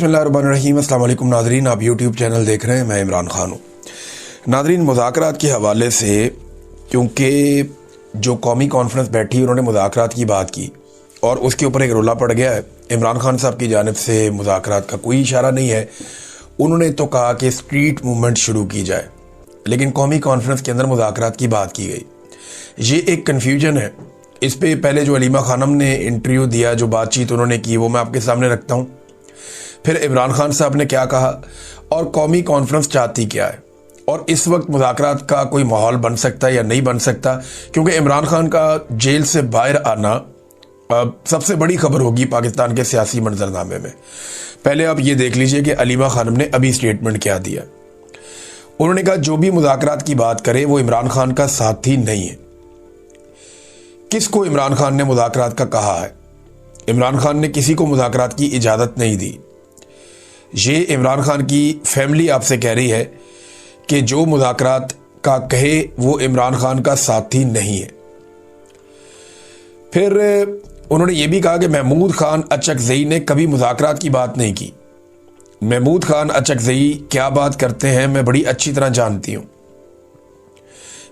बिस्मिल्लाहिर्रहमानिर्रहीम। अस्सलाम वालेकुम नाज़रीन, आप यूट्यूब चैनल देख रहे हैं, मैं इमरान खान हूँ। नाज़रीन, मुज़ाकरात के हवाले से, क्योंकि जो कौमी कॉन्फ्रेंस बैठी उन्होंने मुज़ाकरात की बात की और उसके ऊपर एक रोला पड़ गया है। इमरान खान साहब की जानिब से मुज़ाकरात का कोई इशारा नहीं है। उन्होंने तो कहा कि स्ट्रीट मूवमेंट शुरू की जाए, लेकिन कौमी कॉन्फ्रेंस के अंदर मुज़ाकरात की बात की गई। ये एक कन्फ्यूजन है। इस पे पहले जो अलीमा खानम ने इंटरव्यू दिया, जो बातचीत उन्होंने की, वो मैं आपके सामने रखता हूँ। फिर इमरान खान साहब ने क्या कहा और कौमी कॉन्फ्रेंस चाहती क्या है, और इस वक्त मुज़ाकरात का कोई माहौल बन सकता है या नहीं बन सकता, क्योंकि इमरान खान का जेल से बाहर आना सबसे बड़ी खबर होगी पाकिस्तान के सियासी मंजरनामे में। पहले आप ये देख लीजिए कि अलीमा खानम ने अभी स्टेटमेंट क्या दिया। उन्होंने कहा जो भी मुज़ाकरात की बात करे वो इमरान खान का साथी नहीं है। किसको इमरान खान ने मुज़ाकरात का कहा है? इमरान खान ने किसी को मुज़ाकरात की इजाज़त नहीं दी। ये इमरान खान की फैमिली आपसे कह रही है कि जो मुज़ाकरात का कहे वो इमरान खान का साथी नहीं है। फिर उन्होंने ये भी कहा कि महमूद खान अचकज़ई ने कभी मुज़ाकरात की बात नहीं की। महमूद खान अचकज़ई क्या बात करते हैं मैं बड़ी अच्छी तरह जानती हूँ।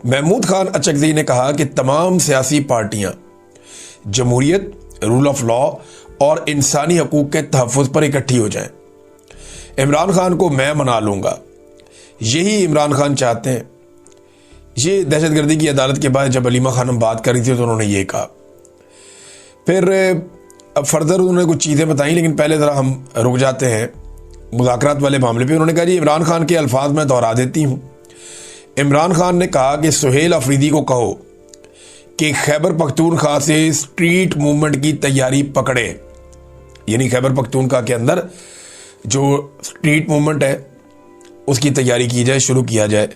महमूद खान अचकज़ई ने कहा कि तमाम सियासी पार्टियां जमहूरियत, रूल ऑफ लॉ और इंसानी हकूक़ के तहफ़्फ़ुज़ पर इकट्ठी हो जाएं। इमरान खान को मैं मना लूँगा, यही इमरान खान चाहते हैं। ये दहशतगर्दी की अदालत के बाद जब अलीमा खानम बात कर रही थी तो उन्होंने ये कहा। फिर अब फर्दर उन्होंने कुछ चीज़ें बताई, लेकिन पहले ज़रा हम रुक जाते हैं मुज़ाकरात वाले मामले पे। उन्होंने कहा जी इमरान खान के अल्फाज मैं दोहरा देती हूँ। इमरान खान ने कहा कि सुहेल अफरीदी को कहो कि खैबर पख्तूनख्वा से स्ट्रीट मूवमेंट की तैयारी पकड़े, यानी खैबर पख्तूनख्वा के अंदर जो स्ट्रीट मूवमेंट है उसकी तैयारी की जाए, शुरू किया जाए।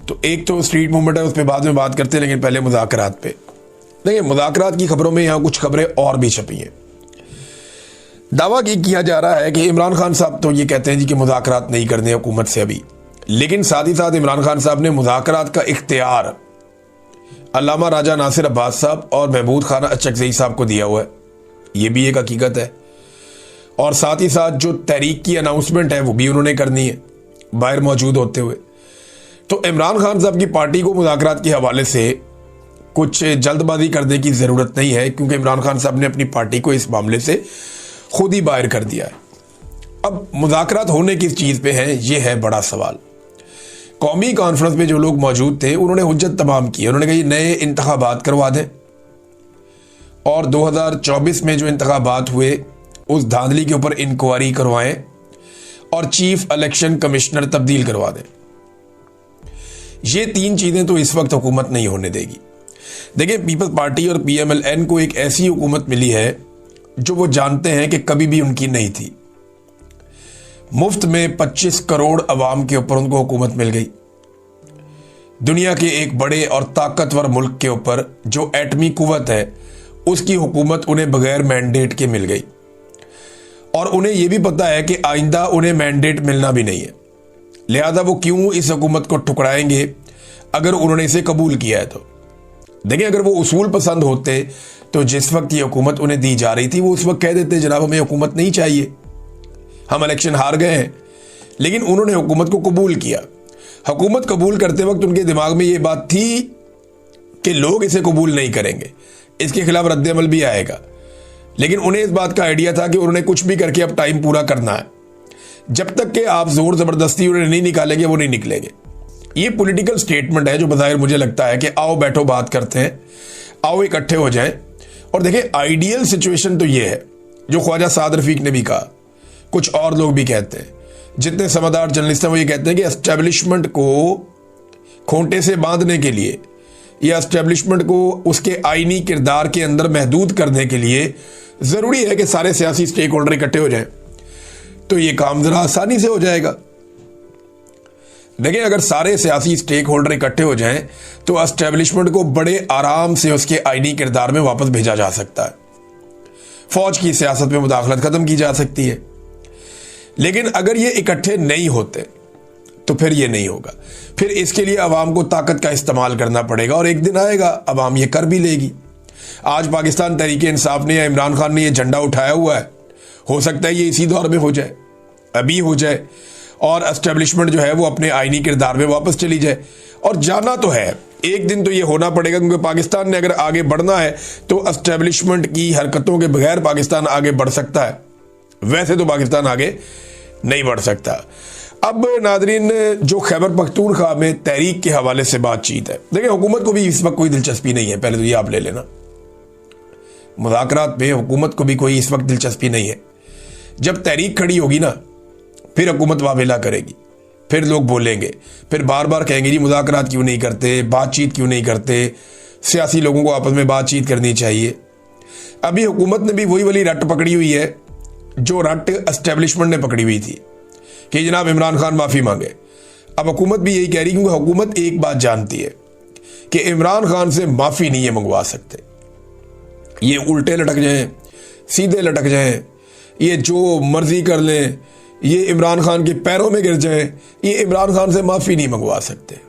तो एक तो स्ट्रीट मूवमेंट है, उस पर बाद में बात करते हैं, लेकिन पहले मुज़ाकरात पे। देखिए, मुज़ाकरात की खबरों में यहाँ कुछ खबरें और भी छपी हैं। दावा किया जा रहा है कि इमरान खान साहब तो ये कहते हैं जी कि मुज़ाकरात नहीं करने हुकूमत से अभी, लेकिन साथ ही साथ इमरान खान साहब ने मुज़ाकरात का इख्तियार अल्लामा राजा नासिर अब्बास साहब और महमूद खान अचकज़ई साहब को दिया हुआ है। ये भी एक हकीकत है। और साथ ही साथ जो तहरीक की अनाउंसमेंट है वो भी उन्होंने करनी है बाहर मौजूद होते हुए। तो इमरान खान साहब की पार्टी को मुज़ाकरात के हवाले से कुछ जल्दबाजी करने की ज़रूरत नहीं है, क्योंकि इमरान खान साहब ने अपनी पार्टी को इस मामले से खुद ही बाहर कर दिया है। अब मुज़ाकरात होने किस चीज़ पे हैं, ये है बड़ा सवाल। कौमी कॉन्फ्रेंस में जो लोग मौजूद थे उन्होंने हुज्जत तमाम की। उन्होंने कहा ये नए इंतखाबात करवा दें और 2024 में जो इंतखाबात हुए उस धांधली के ऊपर इंक्वायरी करवाएं और चीफ इलेक्शन कमिश्नर तब्दील करवा दें। ये तीन चीज़ें तो इस वक्त हुकूमत नहीं होने देगी। देखिए, पीपल्स पार्टी और PMLN को एक ऐसी हुकूमत मिली है जो वो जानते हैं कि कभी भी उनकी नहीं थी। मुफ्त में 25 करोड़ अवाम के ऊपर उनको हुकूमत मिल गई। दुनिया के एक बड़े और ताकतवर मुल्क के ऊपर जो एटमी कुव्वत है उसकी हुकूमत उन्हें बगैर मैंडेट के मिल गई, और उन्हें यह भी पता है कि आइंदा उन्हें मैंडेट मिलना भी नहीं है। लिहाजा वो क्यों इस हुकूमत को ठुकराएंगे अगर उन्होंने इसे कबूल किया है तो। देखिए, अगर वो उसूल पसंद होते तो जिस वक्त ये हुकूमत उन्हें दी जा रही थी वो उस वक्त कह देते जनाब हमें हुकूमत नहीं चाहिए, हम इलेक्शन हार गए हैं। लेकिन उन्होंने हुकूमत को कबूल किया। हुकूमत कबूल करते वक्त उनके दिमाग में ये बात थी कि लोग इसे कबूल नहीं करेंगे, इसके खिलाफ रद्द-ए-अमल भी आएगा। लेकिन उन्हें इस बात का आइडिया था कि उन्होंने कुछ भी करके अब टाइम पूरा करना है। जब तक कि आप जोर जबरदस्ती उन्हें नहीं निकालेंगे वो नहीं निकलेंगे। ये पॉलिटिकल स्टेटमेंट है जो बज़ाहिर मुझे लगता है कि आओ बैठो बात करते हैं, आओ इकट्ठे हो जाएं। और देखिए, आइडियल सिचुएशन तो ये है जो ख्वाजा साद रफीक ने भी कहा, कुछ और लोग भी कहते हैं, जितने समझदार जर्नलिस्ट हैं वो ये कहते हैं कि एस्टेब्लिशमेंट को खोंटे से बांधने के लिए या एस्टेब्लिशमेंट को उसके आईनी किरदार के अंदर महदूद करने के लिए ज़रूरी है कि सारे सियासी स्टेक होल्डर इकट्ठे हो जाएं, तो ये काम ज़रा आसानी से हो जाएगा। देखिए, अगर सारे सियासी स्टेक होल्डर इकट्ठे हो जाएं तो एस्टेब्लिशमेंट को बड़े आराम से उसके आईनी किरदार में वापस भेजा जा सकता है। फौज की सियासत में मुदाखलत ख़त्म की जा सकती है। लेकिन अगर ये इकट्ठे नहीं होते तो फिर ये नहीं होगा। फिर इसके लिए अवाम को ताकत का इस्तेमाल करना पड़ेगा, और एक दिन आएगा अवाम ये कर भी लेगी। आज पाकिस्तान तहरीक इंसाफ ने या इमरान खान ने ये झंडा उठाया हुआ है, हो सकता है ये इसी दौर में हो जाए। अभी हो जाए और एस्टेब्लिशमेंट जो है वो अपने आईनी किरदार में वापस चली जाए। और जाना तो है, एक दिन तो ये होना पड़ेगा, क्योंकि पाकिस्तान ने अगर आगे बढ़ना है तो एस्टेब्लिशमेंट की हरकतों के बगैर पाकिस्तान आगे बढ़ सकता है, वैसे तो पाकिस्तान आगे नहीं बढ़ सकता। अब नादरीन, जो खैबर पख्तूनख्वा में तहरीक के हवाले से बातचीत है, देखिए हुकूमत को भी इस वक्त कोई दिलचस्पी नहीं है, पहले तो ये आप ले लेना। मुज़ाकरात में हुकूमत को भी कोई इस वक्त दिलचस्पी नहीं है। जब तहरीक खड़ी होगी ना, फिर हुकूमत वावेला करेगी, फिर लोग बोलेंगे, फिर बार बार कहेंगे जी मुज़ाकरात क्यों नहीं करते, बातचीत क्यों नहीं करते, सियासी लोगों को आपस में बातचीत करनी चाहिए। अभी हुकूमत ने भी वही वाली रट पकड़ी हुई है जो रट एस्टेब्लिशमेंट ने पकड़ी हुई थी कि जनाब इमरान खान माफ़ी मांगे। अब हुकूमत भी यही कह रही, क्योंकि हुकूमत एक बात जानती है कि इमरान खान से माफ़ी नहीं है मंगवा सकते। ये उल्टे लटक जाएं, सीधे लटक जाएं, ये जो मर्जी कर लें, ये इमरान खान के पैरों में गिर जाएं, ये इमरान खान से माफ़ी नहीं मंगवा सकते।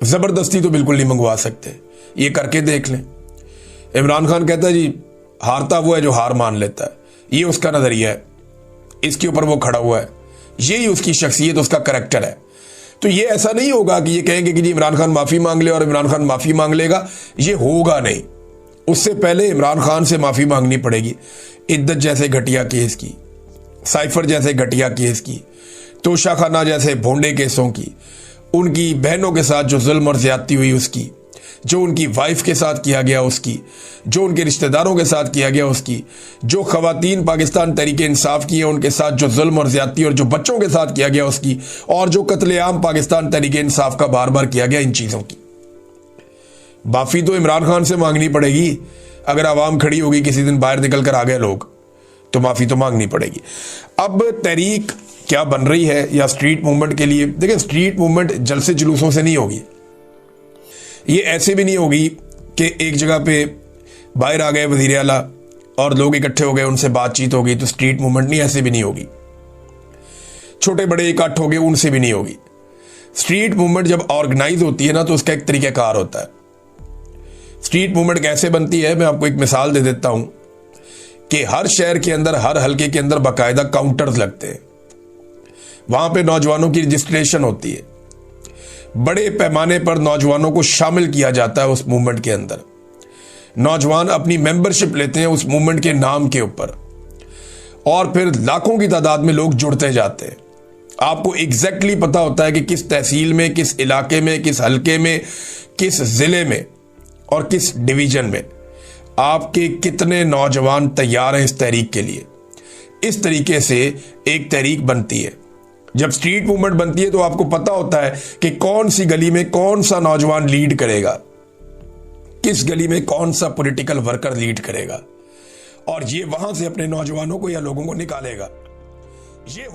ज़बरदस्ती तो बिल्कुल नहीं मंगवा सकते, ये करके देख लें। इमरान खान कहता है जी हारता वो है जो हार मान लेता है, ये उसका नज़रिया है, इसके ऊपर वो खड़ा हुआ है, यही उसकी शख्सियत, उसका करैक्टर है। तो ये ऐसा नहीं होगा कि ये कहेंगे कि जी इमरान खान माफ़ी मांग ले और इमरान खान माफ़ी मांग लेगा, ये होगा नहीं। उससे पहले इमरान खान से माफ़ी मांगनी पड़ेगी इद्दत जैसे घटिया केस की, साइफर जैसे घटिया केस की, तोशा खाना जैसे भोंडे केसों की, उनकी बहनों के साथ जो जुल्म और ज्यादती हुई उसकी, जो उनकी वाइफ के साथ किया गया उसकी, जो उनके रिश्तेदारों के साथ किया गया उसकी, जो खवातीन पाकिस्तान तहरीक इंसाफ की है उनके साथ जो जुल्म और ज्यादती और जो बच्चों के साथ किया गया उसकी, और जो कत्लेआम पाकिस्तान तहरीक इंसाफ का बार बार किया गया, इन चीज़ों की माफ़ी तो इमरान खान से मांगनी पड़ेगी। अगर आवाम खड़ी होगी किसी दिन बाहर निकल कर आ गए लोग, तो माफ़ी तो मांगनी पड़ेगी। अब तहरीक क्या बन रही है या स्ट्रीट मूवमेंट के लिए, देखिए स्ट्रीट मूवमेंट जलसे जुलूसों से नहीं होगी, ये ऐसे भी नहीं होगी कि एक जगह पे बाहर आ गए वज़ीर आला और लोग इकट्ठे हो गए, उनसे बातचीत हो गई तो स्ट्रीट मूवमेंट नहीं, ऐसे भी नहीं होगी। छोटे बड़े इकट्ठ हो गए, उनसे भी नहीं होगी। स्ट्रीट मूवमेंट जब ऑर्गेनाइज होती है ना, तो उसका एक तरीक़ाकार होता है। स्ट्रीट मूवमेंट कैसे बनती है, मैं आपको एक मिसाल दे देता हूं कि हर शहर के अंदर, हर हल्के के अंदर बाकायदा काउंटर्स लगते हैं, वहां पे नौजवानों की रजिस्ट्रेशन होती है, बड़े पैमाने पर नौजवानों को शामिल किया जाता है उस मूवमेंट के अंदर। नौजवान अपनी मेंबरशिप लेते हैं उस मूवमेंट के नाम के ऊपर, और फिर लाखों की तादाद में लोग जुड़ते जाते हैं। आपको एग्जैक्टली पता होता है कि किस तहसील में, किस इलाके में, किस हल्के में, किस जिले में और किस डिवीजन में आपके कितने नौजवान तैयार हैं इस तहरीक के लिए। इस तरीके से एक तहरीक बनती है। जब स्ट्रीट मूवमेंट बनती है तो आपको पता होता है कि कौन सी गली में कौन सा नौजवान लीड करेगा, किस गली में कौन सा पॉलिटिकल वर्कर लीड करेगा, और ये वहां से अपने नौजवानों को या लोगों को निकालेगा। ये